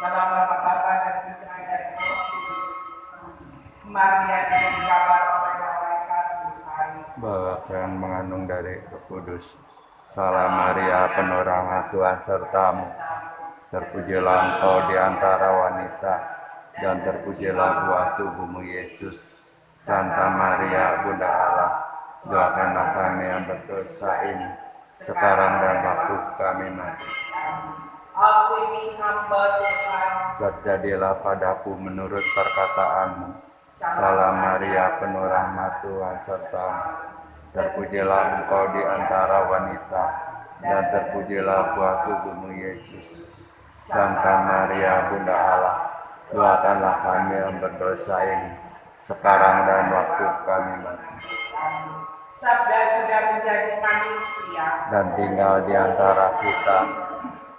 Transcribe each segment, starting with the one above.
dalam nama Bapa dan Putra dan Roh Kudus. Maria dikabar oleh malaikat Tuhan, bahwa yang mengandung dari Roh Kudus. Salam Maria, penuh rahmat Tuhan sertamu. Terpujilah engkau di antara wanita, dan terpujilah buah tubuhmu Yesus. Santa Maria, Bunda Allah, doakanlah kami yang berdosa ini, sekarang dan waktu kami mati. aku ini hamba Tuhan. Terjadilah padaku menurut perkataanmu. Salam Maria, penuh rahmat Tuhan sertamu. Terpujilah engkau di antara wanita, dan terpujilah buah tubuhmu Yesus. Santa Maria, Bunda Allah, doakanlah kami yang berdosa ini, sekarang dan waktu kami mati. Sabda sudah menjadi manusia Dan tinggal di antara kita.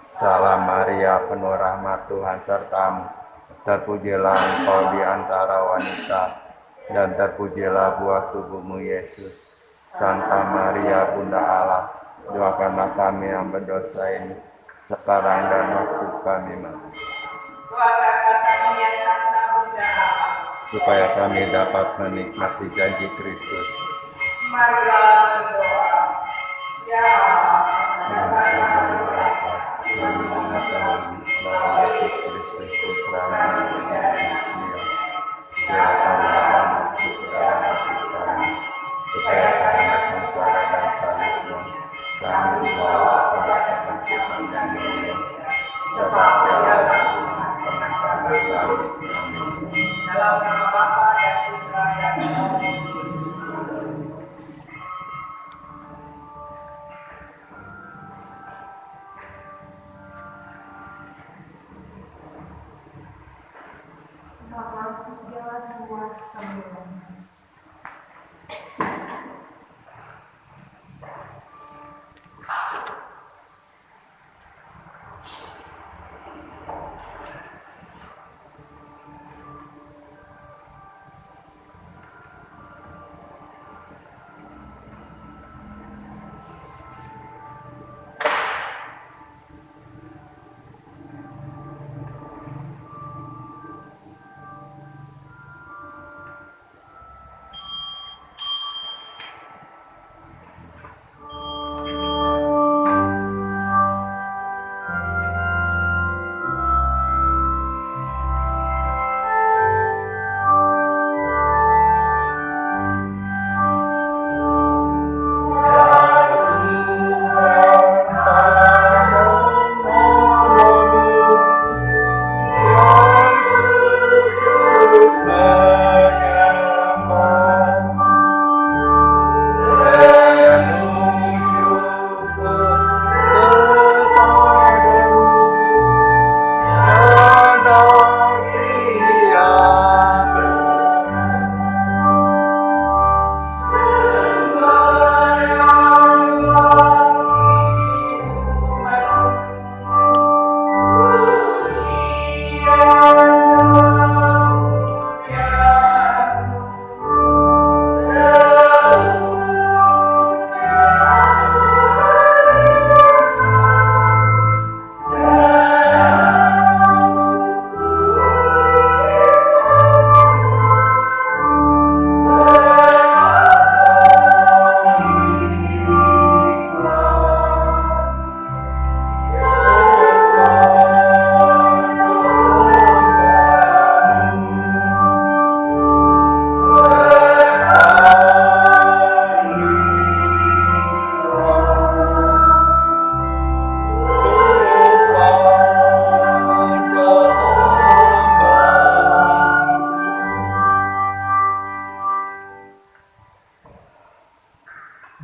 Salam Maria, penuh rahmat Tuhan sertamu. Terpujilah engkau di antara wanita, dan terpujilah buah tubuhmu Yesus. Santa Maria, Bunda Allah, doakanlah kami yang berdosa ini, sekarang dan waktu kami mati. doakanlah kami ya Santa Bunda Allah, Supaya kami dapat menikmati janji Kristus. marilah berdoa. Ya Allah, berikanlah kami Kami mengetahui bahwa Yesus Kristus Putra-Mu yang manusia, silakanlah kami putra kami, supaya karena sengsara dan salibnya, kami dibawa kepada kebangkitan yang mulia, sebab Dia Tuhan penentang kami. Amin. dalam nama Bapa dan Putra dan Roh Kudus. Nomor 329.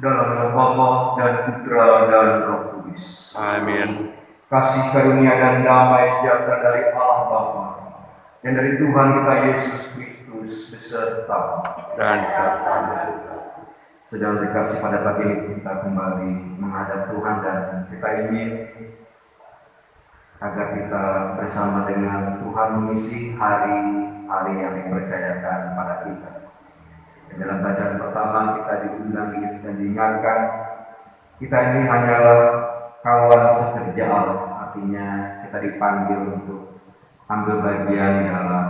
Dalam nama Bapa dan Putra dan Roh Kudus. Amin. Kasih karunia dan damai sejahtera dari Allah Bapa dan dari Tuhan kita Yesus Kristus beserta Dan serta sedang dikasih pada pagi ini kita kembali menghadap Tuhan dan kita ingin agar kita bersama dengan Tuhan mengisi hari-hari yang dipercayakan pada kita. Dalam bacaan pertama kita diundang dan diingatkan kita ini hanyalah kawan sekerja Allah, artinya kita dipanggil untuk ambil bagian dalam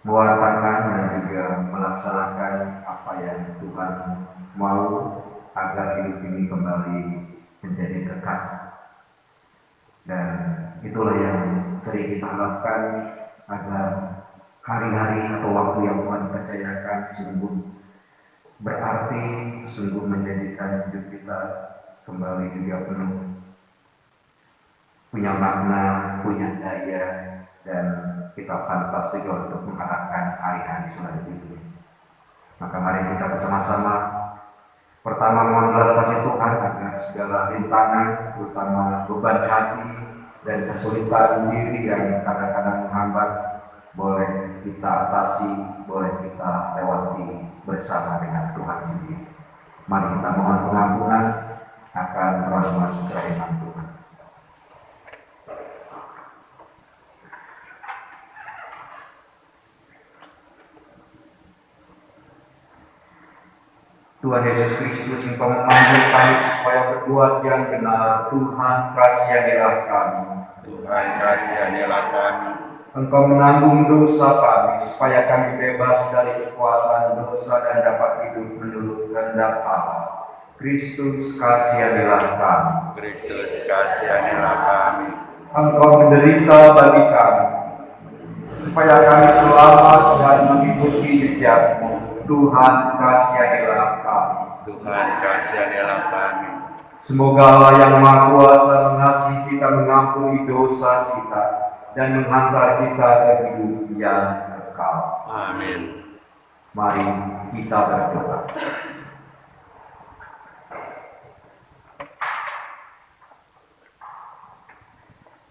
mewartakan dan juga melaksanakan apa yang Tuhan mau agar hidup ini kembali menjadi kekal. Dan itulah yang sering kita harapkan, agar hari-hari atau waktu yang Tuhan percayakan sungguh berarti, sungguh menjadikan hidup kita kembali juga penuh punya makna, punya daya, dan kita pantas juga untuk mengharapkan hari-hari selanjutnya. Maka mari kita bersama-sama pertama mohon belas kasih Tuhan agar segala rintangan, terutama beban hati dan kesulitan diri yang kadang-kadang menghambat, boleh kita atasi, boleh kita lewati bersama dengan Tuhan sendiri. Mari kita mohon pengampunan akan rahmat kerahiman Tuhan. Tuhan Yesus Kristus, Engkau memanggil kami supaya berbuat yang benar. Tuhan, kasihanilah kami. Tuhan, kasihanilah kami. Engkau menanggung dosa kami, supaya kami bebas dari kekuasaan dosa dan dapat hidup menurut kehendak Allah. Kristus, kasihanilah kami. Kristus, kasihanilah kami. Engkau menderita bagi kami, supaya kami selamat dan mengikuti jejak-Mu. Tuhan, kasihanilah kami. Tuhan, kasihanilah kami. Semoga Allah yang Maha Kuasa mengasihi kita, mengampuni dosa kita, dan menghantar kita ke hidup yang kekal. Amin. Mari kita berdoa.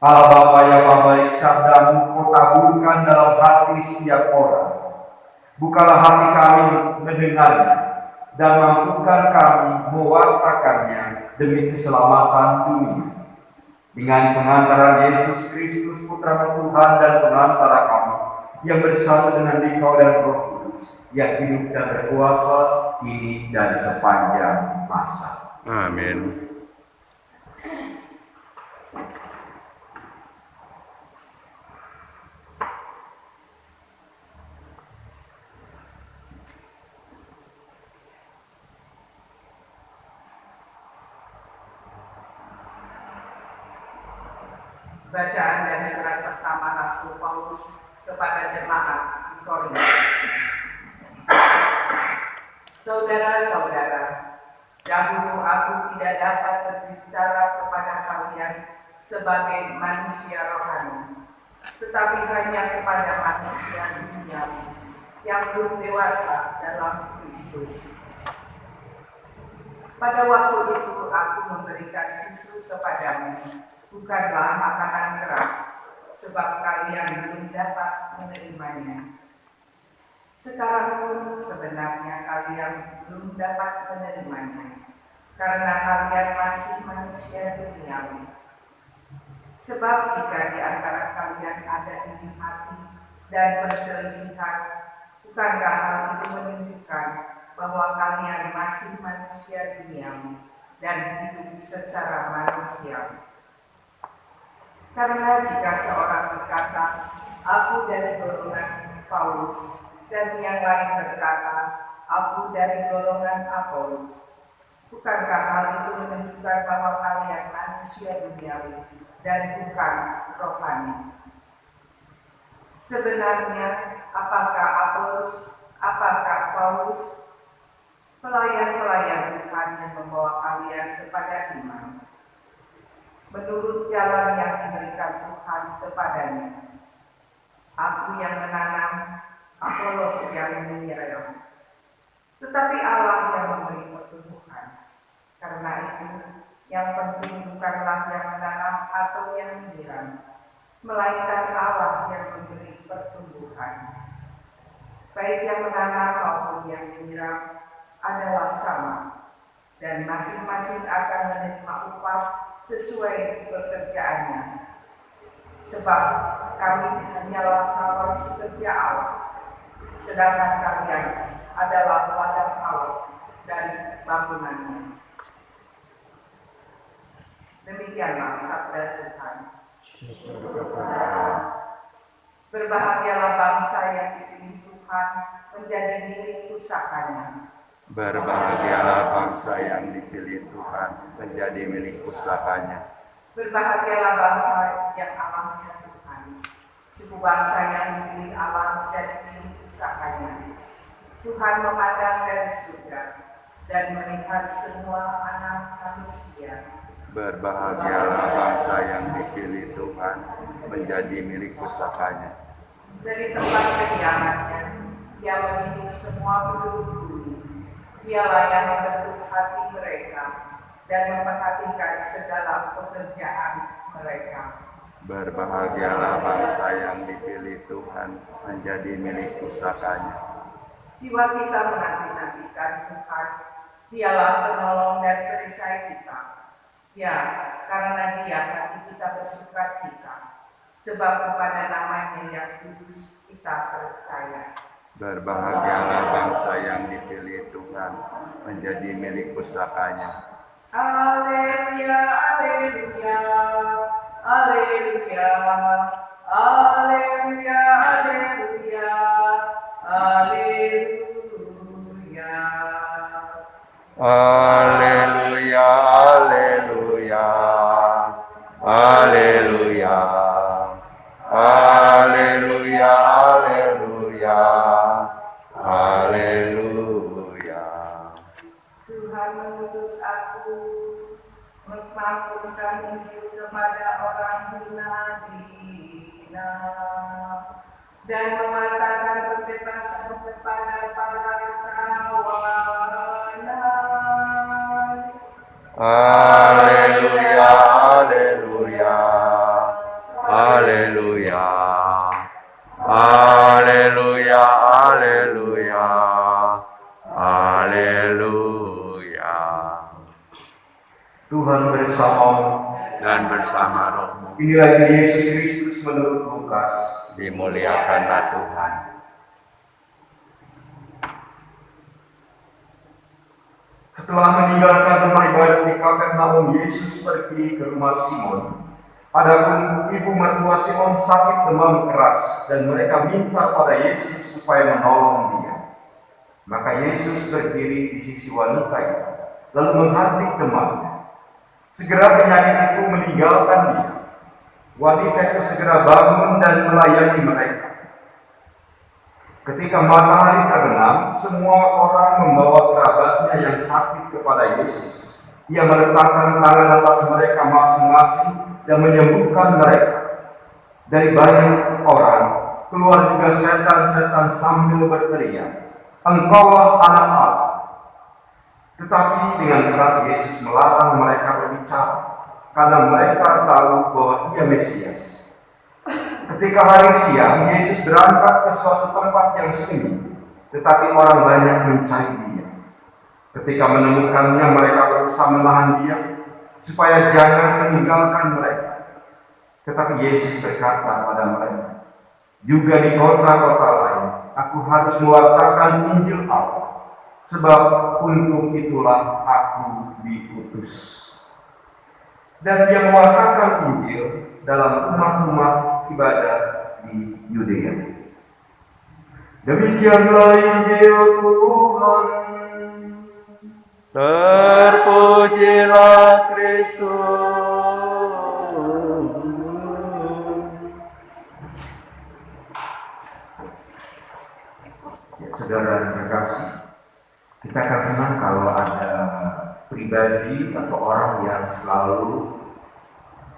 Allah Bapa yang Maha Baik, sabda-Mu Kau taburkan dalam hati setiap orang. Bukalah hati kami mendengarnya, dan mampukan kami mewartakannya demi keselamatan dunia. Dengan pengantaran Yesus Kristus, Putra Tuhan dan pengantara kami, yang bersatu dengan Dikau dan Roh Kudus, yang hidup dan berkuasa kini dan sepanjang masa. Amin. Bacaan dari surat pertama Rasul Paulus kepada jemaat di Korintus. Saudara-saudara, dahulu aku tidak dapat berbicara kepada kalian sebagai manusia rohani, tetapi hanya kepada manusia duniawi yang belum dewasa dalam Kristus. Pada waktu itu aku memberikan susu kepadamu, bukanlah makanan keras, sebab kalian belum dapat menerimanya. Sekarang pun sebenarnya kalian belum dapat menerimanya, karena kalian masih manusia duniawi. Sebab jika di antara kalian ada iri hati dan perselisihan, bukankah hal itu menunjukkan bahwa kalian masih manusia duniawi dan hidup secara manusiawi? Karena jika seorang berkata, aku dari golongan Paulus, dan yang lain berkata, aku dari golongan Apolos, bukankah hal itu menunjukkan bahwa kalian manusia duniawi dan bukan rohani? Sebenarnya, apakah Apolos, apakah Paulus, pelayan-pelayan Tuhan yang membawa kalian kepada iman, menurut jalan yang diberikan Tuhan kepadanya? Aku yang menanam, Apolos yang menyiram, tetapi Allah yang memberi pertumbuhan. Karena itu, yang penting bukanlah yang menanam atau yang menyiram, melainkan Allah yang memberi pertumbuhan. Baik yang menanam maupun yang menyiram adalah sama, dan masing-masing akan menerima upah sesuai pekerjaannya. Sebab kami hanyalah kawan sekerja Allah, sedangkan kalian adalah ladang Allah dan bangunannya. Demikianlah sabda Tuhan. Berbahagialah bangsa yang dipilih Tuhan menjadi milik pusakanya. Berbahagialah bangsa yang dipilih Tuhan menjadi milik pusakanya. Berbahagialah bangsa yang Allahnya Tuhan, suku bangsa yang dipilih Allah menjadi milik pusakanya. Tuhan memandang dari surga dan melihat semua anak manusia. Berbahagialah bangsa yang dipilih Tuhan menjadi milik pusakanya. Dari tempat kediamannya, Dia mendidik semua penduduk bumi. Dialah yang membentuk hati mereka dan memperhatikan segala pekerjaan mereka. Berbahagialah bangsa yang dipilih Tuhan menjadi milik pusakanya. Jiwa kita menanti-nantikan Tuhan. Dialah penolong dan perisai kita. Ya, karena Dia hati kita bersuka cita, sebab kepada namanya yang kudus kita percaya. Berbahagialah bangsa yang dipilih Tuhan menjadi milik pusakanya. Alleluia, alleluia, alleluia, alleluia, alleluia, alleluia. Haleluya, haleluya, haleluya, haleluya, haleluya, haleluya. Tuhan mengutus aku memampukan Injil kepada orang hina dan mematakan pembebasan kepada para tawanan. Haleluya, haleluya, haleluya, haleluya, haleluya, haleluya. Tuhan bersamamu. Dan bersama rohmu, Inilah Yesus Kristus menurut Lukas. dimuliakanlah Tuhan. Setelah meninggalkan rumah ibadat di Kapernaum, Yesus pergi ke rumah Simon. Adapun ibu mertua Simon sakit demam keras dan mereka minta pada Yesus supaya menolong dia. Maka Yesus berdiri di sisi wanita itu, lalu menghardik demamnya. Segera penyakit itu meninggalkan dia. Wanita itu segera bangun dan melayani mereka. Ketika matahari terbenam, semua orang membawa kerabatnya yang sakit kepada Yesus. Ia meletakkan tangan atas mereka masing-masing dan menyembuhkan mereka. Dari banyak orang, keluar juga setan-setan sambil berteriak, "Engkaulah anak Allah." Tetapi dengan keras Yesus melarang mereka berbicara, karena mereka tahu bahwa Dia Mesias. Ketika hari siang, Yesus berangkat ke suatu tempat yang sunyi, tetapi orang banyak mencari Dia. Ketika menemukannya, mereka berusaha menahan Dia, supaya jangan meninggalkan mereka. Tetapi Yesus berkata pada mereka, "Juga di kota-kota lain, aku harus mewartakan Injil Allah. Sebab untuk itulah aku diutus." Dan Dia mewartakan Injil dalam rumah-rumah ibadah di Yudea. Demikianlah Injil Tuhan. Terpujilah Kristus. Ya, saudara yang terkasih, kita akan senang kalau ada pribadi atau orang yang selalu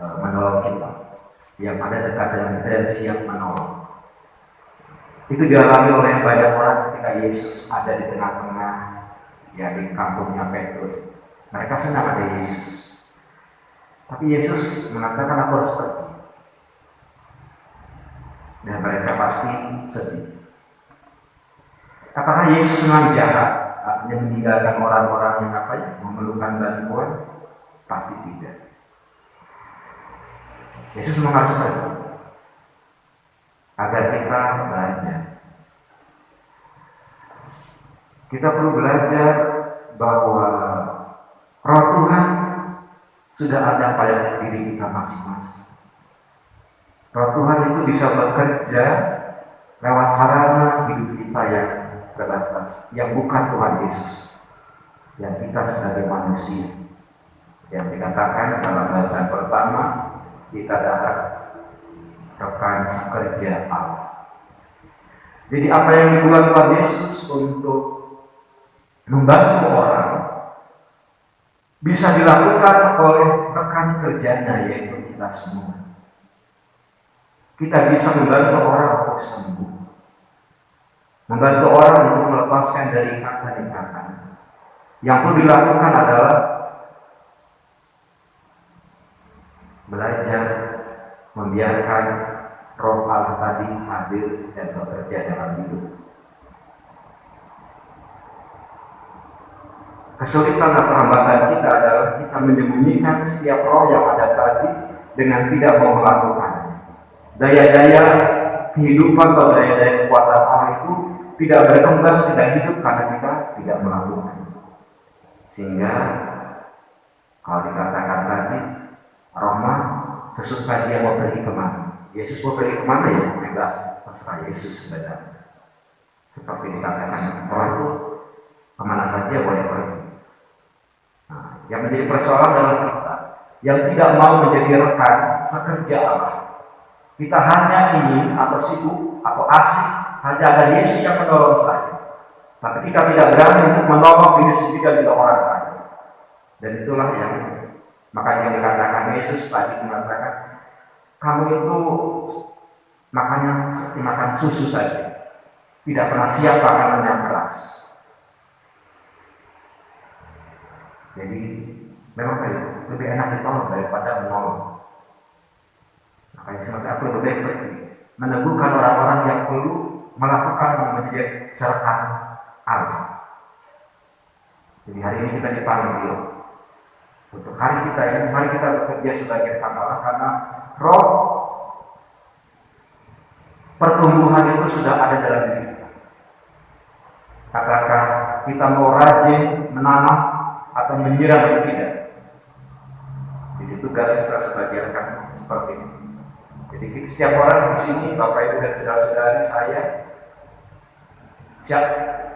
menolong kita, yang ada dekat dengan kita dan siap menolong. Itu dialami oleh banyak orang ketika Yesus ada di tengah-tengah, ya di kampungnya Petrus. Mereka senang ada Yesus. Tapi Yesus mengatakan, "Aku harus pergi." Dan mereka pasti sedih. Apakah Yesus memang jahat, artinya meninggalkan orang-orang yang memerlukan bantuan? Pasti tidak. Yesus memang harus pergi agar kita belajar. Kita perlu belajar bahwa Roh Tuhan sudah ada pada diri kita masing-masing. Roh Tuhan itu bisa bekerja lewat sarana hidup kita yang terbatas, yang bukan Tuhan Yesus, yang kita sebagai manusia. Yang dikatakan dalam bacaan pertama, kita dapat rekan sekerja Allah. Jadi apa yang dibuat Tuhan Yesus untuk membantu orang bisa dilakukan oleh rekan kerjanya, yaitu kita semua. Kita bisa membantu orang untuk sembuh, membantu orang untuk melepaskan dari ikatan-ikatan. Yang perlu dilakukan adalah belajar membiarkan Roh Allah tadi hadir dan bekerja dalam hidup. Kesulitan atau hambatan kita adalah kita menyembunyikan setiap roh yang ada tadi dengan tidak mau melakukannya. Daya-daya kehidupan atau daya-daya kekuatan Allah itu tidak berkembang, tidak hidup karena kita tidak melakukan. Sehingga kalau dikatakan tadi, Roma sesuka dia mau pergi kemana? Yesus mau pergi kemana ya? Bebas, terserah Yesus sebenarnya. Seperti dikatakan, orang itu kemana saja boleh pergi. Nah, yang menjadi persoalan dalam kita, yang tidak mau menjadi rekan sekerja Allah. Kita hanya ingin atau sibuk atau asik hanya ada Yesus yang menolong saya. Tapi kita tidak berani untuk menolong diri sendiri dan juga orang lain. Dan itulah yang makanya dikatakan Yesus tadi mengatakan, kamu itu makannya seperti makan susu saja, tidak pernah siap makanan yang keras. Jadi memang lebih enak ditolong daripada menolong. Makanya seperti aku lebih baik meneguhkan orang-orang yang perlu melakukan menjadi serta Allah. Jadi hari ini kita dipanggil untuk hari kita ini, mari kita bekerja sebagai Allah karena roh pertumbuhan itu sudah ada dalam diri kita. Apakah kita mau rajin menanam atau menyiram atau tidak? Jadi tugas kita sebagai rekan seperti ini. Jadi setiap orang di sini, Bapak Ibu dan saudara-saudari saya,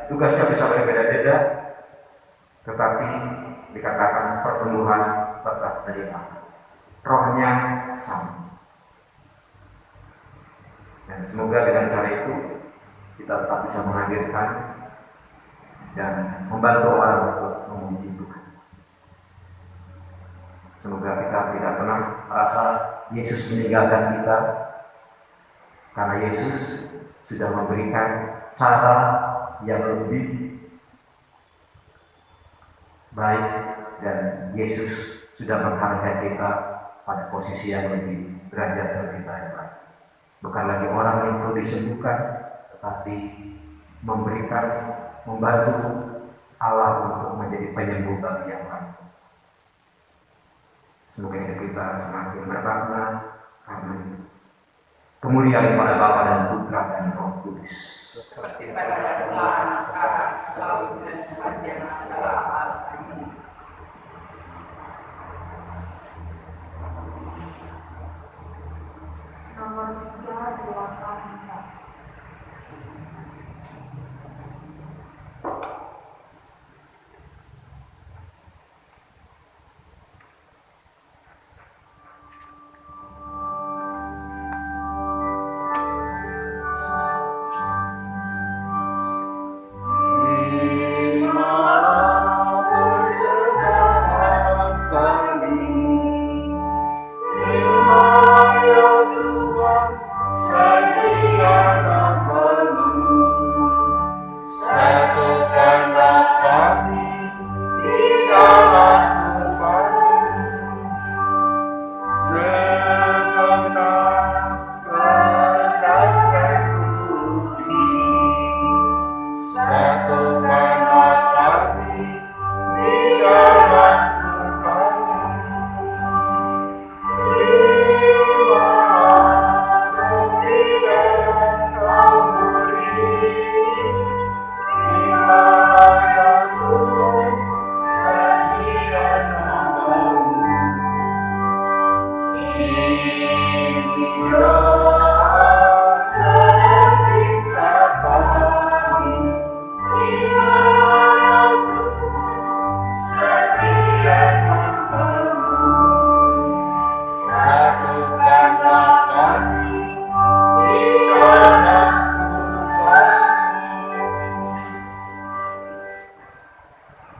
tugasnya bisa berbeda-beda, tetapi dikatakan pertumbuhan tetap dari Allah. Rohnya sama. Dan semoga dengan cara itu kita tetap bisa menghadirkan dan membantu orang untuk memuji Tuhan. Semoga kita tidak pernah merasa Yesus meninggalkan kita, karena Yesus sudah memberikan cara yang lebih baik dan Yesus sudah menghargai kita pada posisi yang lebih derajat dari kita yang baik. Bukan lagi orang yang perlu disembuhkan, tetapi membantu Allah untuk menjadi penyembuh bagi yang lain. Semoga hidup kita semakin bermakna karena kemuliaan pada Bapa dan Putra dan Roh Kudus. Seperti pada bulan sekarang, selalu dan sepanjang segala abad. Nomor 3, 2 tahun.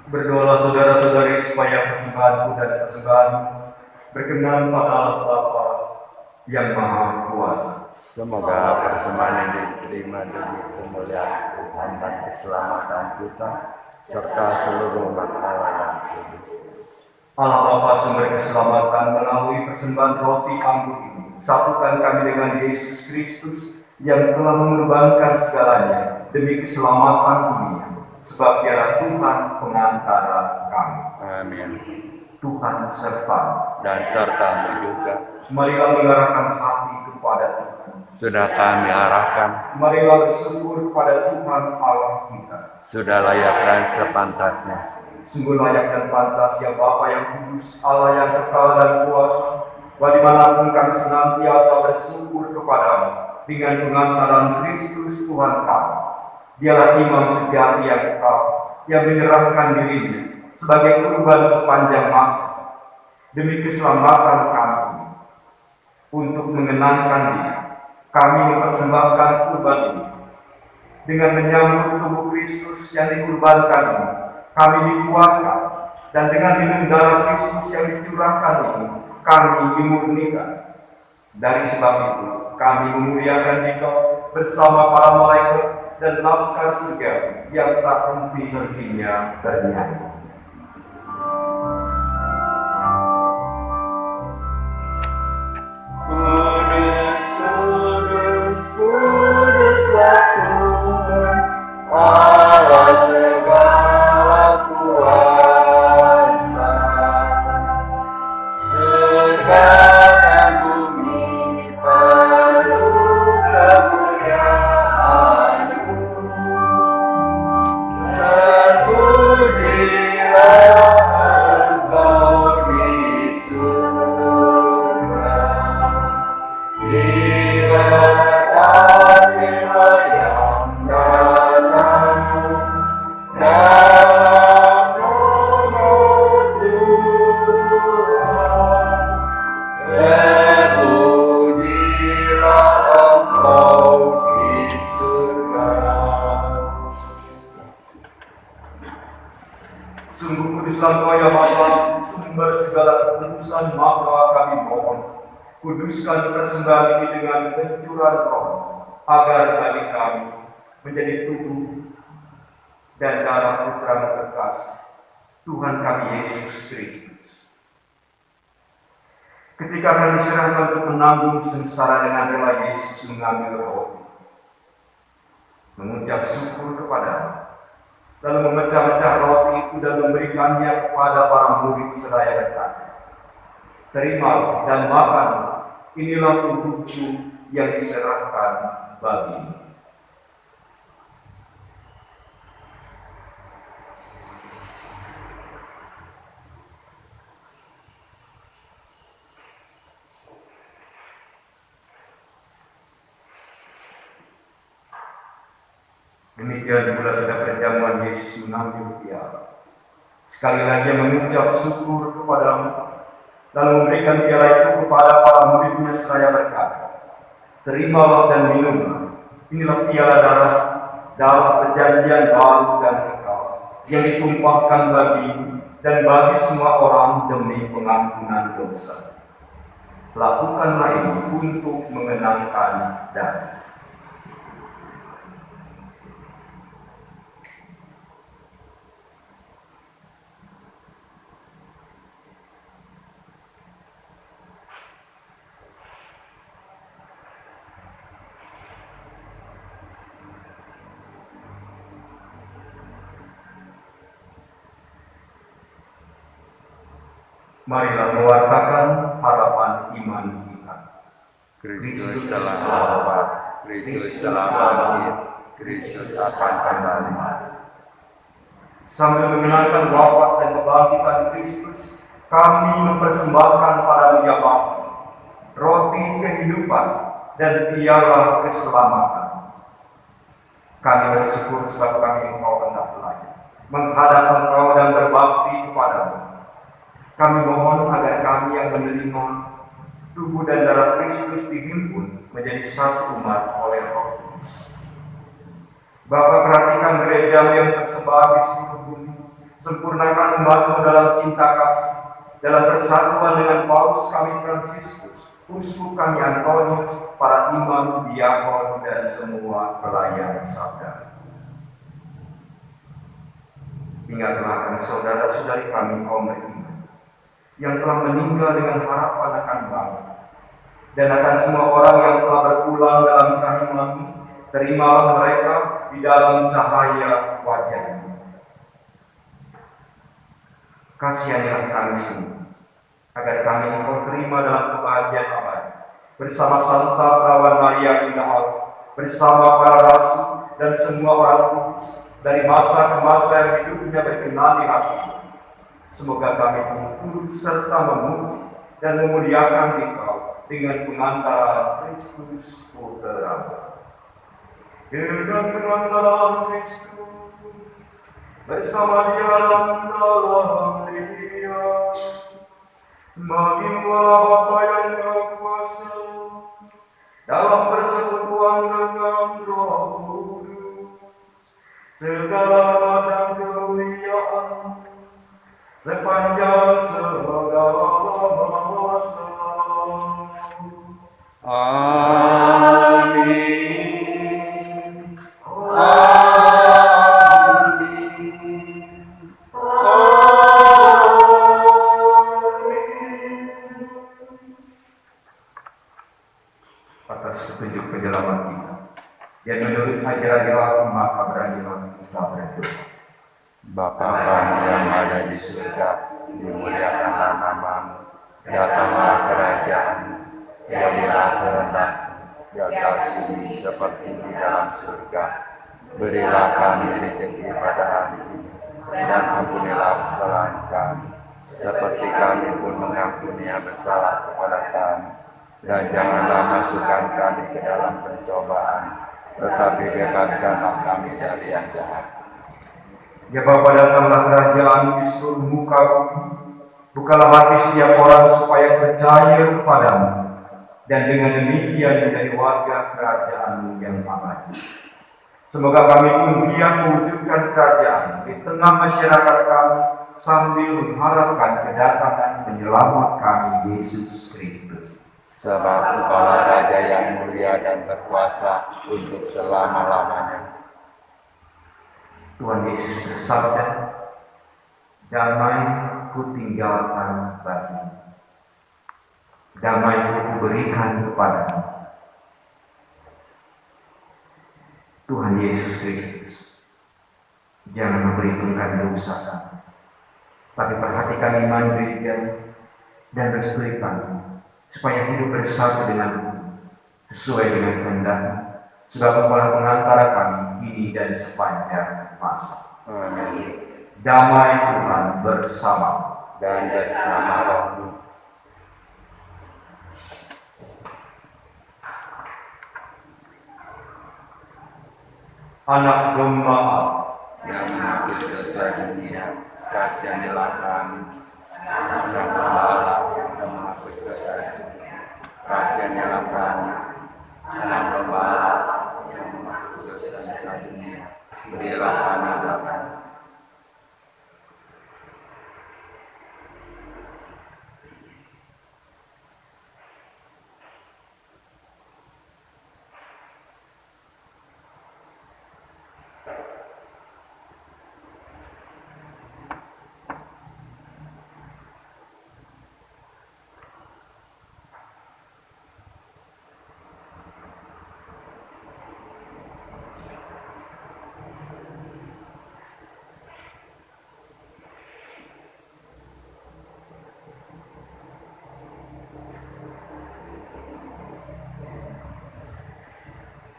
Berdoalah saudara-saudari supaya persembahanku dan persembahanmu berkenan pada Allah Bapa yang Maha Kuasa. Semoga persembahan ini diterima demi kemuliaan Tuhan dan keselamatan kita, serta seluruh umat Allah yang kudus. Allah Bapa sumber keselamatan, melalui persembahan roti anggur ini, satukan kami dengan Yesus Kristus yang telah mengorbankan segalanya demi keselamatan dunia, sebab Dialah Tuhan pengantara kami. Amin. Tuhan serta Dan sertamu juga. marilah mengarahkan hati kepada Tuhan. Sudah kami arahkan, Marilah bersyukur kepada Tuhan Allah kita. sudah layak dan sepantasnya. Sungguh layak dan pantas ya Bapa yang kudus, Allah yang kekal dan kuasa, bahwa dimanapun kami senantiasa bersyukur kepadamu dengan pengantaran Kristus Tuhan kami. Dialah imam sejati yang kekal, yang menyerahkan dirinya sebagai kurban sepanjang masa demi keselamatan kami. Untuk mengenangkan Dia, kami mempersembahkan kurban ini. Dengan menyambut tubuh Kristus yang dikurbankan ini, kami dikuatkan, dan dengan minum darah Kristus yang dicurahkan ini, kami dimurnikan. Dari sebab itu, kami memuliakan Dikau bersama para malaikat dan laskar surga yang tak henti-hentinya bernyanyi. Kudus, kudus, kuduslah Tuhan, Allah segala kuasa. Surga dan bumi penuh kemuliaan-Mu. Terpujilah Engkau di surga. Diberkatilah yang datang dalam nama Tuhan. Terpujilah Engkau di surga. Sungguh kuduslah Engkau ya Bapa, sumber segala kekudusan, maka kami mohon, kuduskan persembahan ini dengan pencurahan Roh, agar bagi kami menjadi tubuh dan darah Putra terkasih, Tuhan kami Yesus Kristus. Ketika kami diserahkan untuk menanggung sengsara dengan rela, Yesus mengambil roti, mengucap syukur kepada-Mu, lalu memecah-mecah roti itu dan memberikannya kepada para murid seraya dekat. Terimalah dan makan, inilah tubuhku yang diserahkan bagimu. Demikian pula sudah perjamuan Yesus mengambil piala. Sekali lagi mengucap syukur kepada-Mu, lalu memberikan piala itu kepada para muridnya seraya berkata, terimalah dan minumlah, inilah piala darah perjanjian baru dan kekal, yang ditumpahkan bagimu dan bagi semua orang demi pengampunan dosa. Lakukanlah ini untuk mengenangkan dan marilah mewartakan harapan iman kita. Kristus telah wafat, Kristus telah bangkit, Kristus akan kembali. Sambil mengenangkan wafat dan kebangkitan Kristus, kami mempersembahkan pada Dia Bapa roti kehidupan dan piala keselamatan. Kami bersyukur sebab kami Engkau hendak layak menghadap Engkau dan berbakti kepada-Mu. Kami mohon agar kami yang menerima tubuh dan darah Kristus dihimpun menjadi satu umat oleh Roh Kudus. Bapa, perhatikan gereja yang tersebar di seluruh bumi, Sempurnakan umat-Mu dalam cinta kasih, dalam persatuan dengan Paus kami Fransiskus, uskup kami Antonius, para imam, diakon, dan semua pelayan sabda. Ingatlah akan saudara-saudari kami kaum beriman yang telah meninggal dengan harapan akan bangsa, dan akan semua orang yang telah berpulang dalam rahim-Mu, terimalah mereka di dalam cahaya wajah-Mu. Kasihanilah kami semua, agar kami Engkau terima dalam kebahagiaan abadi, bersama Santa Perawan Maria Indah Allah, bersama para rasul dan semua orang kudus, dari masa ke masa yang hidupnya berkenan di hati-Mu. Semoga kami turut serta memuji dan memuliakan Engkau dengan pengantaran Kristus Putra. Dengan pengantaran Kristus, bersama Dia dalam Dia, makinlah Bapa yang Maha Kuasa, dalam persekutuan dengan Roh Kudus, segala dan kemuliaan sepanjang segala masa. Amin. Atas petunjuk penyelamat kita, dan menurut ajaran Ilmu maka beranilah kita berdoa. Bapa kami yang ada di surga, dimuliakanlah nama-Mu, datanglah kerajaan-Mu, jadilah kehendak-Mu di atas bumi seperti di dalam surga. Berilah kami rezeki pada hari ini, dan ampunilah kesalahan kami, seperti kami pun mengampuni yang bersalah kepada kami. Dan janganlah masukkan kami ke dalam pencobaan, tetapi bebaskanlah kami dari yang jahat. Ya Bapa, datanglah kerajaan di seluruh muka bumi. Bukalah hati setiap orang supaya percaya kepadamu, dan dengan demikian menjadi warga kerajaan-Mu yang abadi. Semoga kami pun giat mewujudkan kerajaan di tengah masyarakat kami, sambil mengharapkan kedatangan penyelamat kami, Yesus Kristus. Sebab Engkaulah Raja yang mulia dan berkuasa untuk selama-lamanya. Tuhan Yesus bersabda, damai kutinggalkan bagimu, damai kuberikan kepadamu. Tuhan Yesus Kristus, jangan memperhitungkan dosa kami, tapi perhatikan iman gereja dan restui kami, supaya hidup bersatu denganmu, sesuai dengan kehendak-Mu, sebab Engkaulah pengantara kami kini dan sepanjang masa. Amin. Damai Tuhan bersama Dan bersama Roh-Mu. Anak domba yang menghapus dosa dunia, kasihanilah kami. Anak domba Allah yang menghapus dosa dunia, kasihanilah kami. Anak domba Allah yang menghapus dosa dunia, berilah kami doa.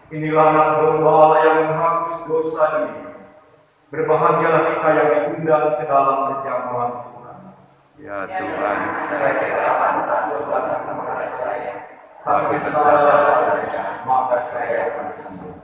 Inilah anak domba Allah yang menghapus dosa dunia. Berbahagialah kita yang diundang ke dalam perjamuan Tuhan. Ya Tuhan, saya tidak pantas kepada kepada saya, tapi bersabar saja, maka saya akan sembuh.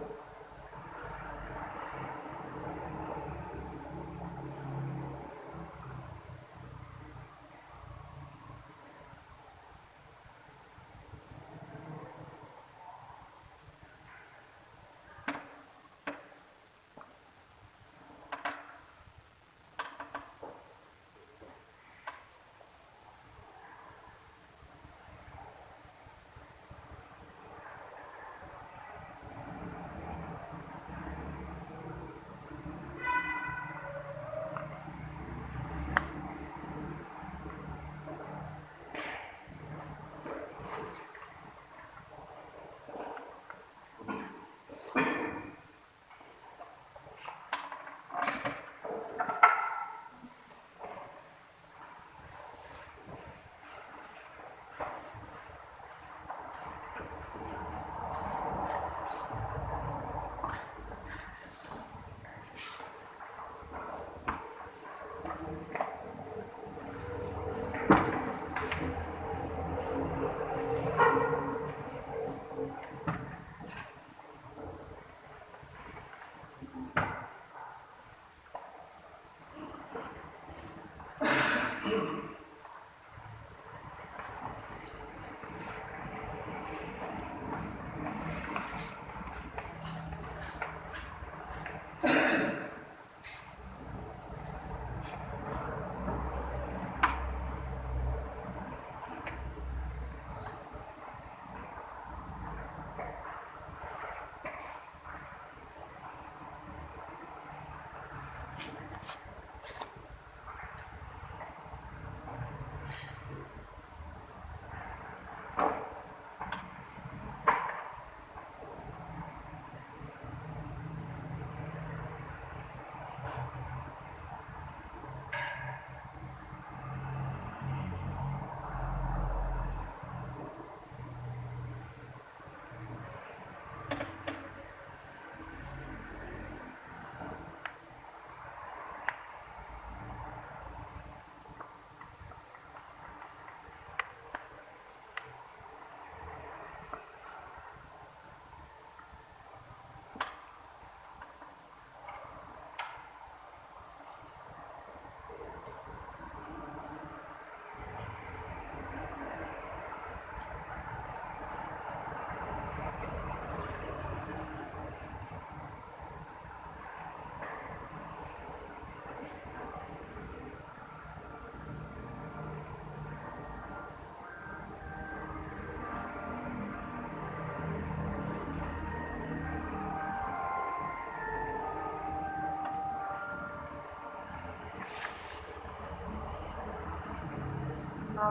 Di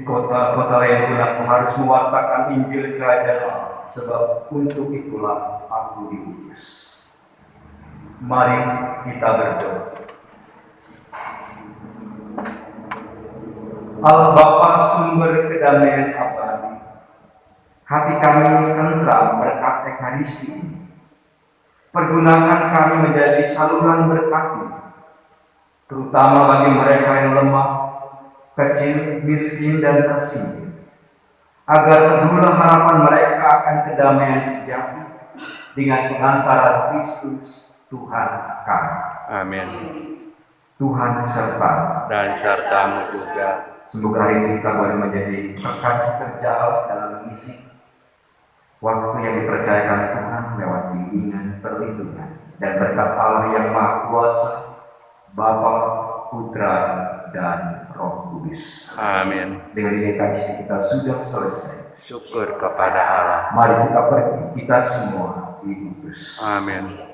kota-kota yang pun aku harus mewartakan Injil Kerajaan Allah, sebab untuk itulah aku diutus. Mari kita berdoa. Allah Bapa, sumber kedamaian abadi, hati kami tentram berkat Ekaristi ini. Pergunakan kami menjadi saluran berkat-Mu, terutama bagi mereka yang lemah, kecil, miskin, dan tersinggung, agar teguhlah harapan mereka akan kedamaian sejati dengan pengantaran Kristus Tuhan kami. Amin. Tuhan serta. Dan sertamu juga. Semoga hari ini kita boleh menjadi rekan sekerja Allah dalam mengisi waktu yang dipercayakan Tuhan lewat bimbingan perlindungan dan berkat Allah yang Maha Kuasa, Bapa, Putra, dan Roh Kudus. Amin. Dengan ini kita sudah selesai. Syukur kepada Allah. Mari kita pergi, kita semua diutus. Amin.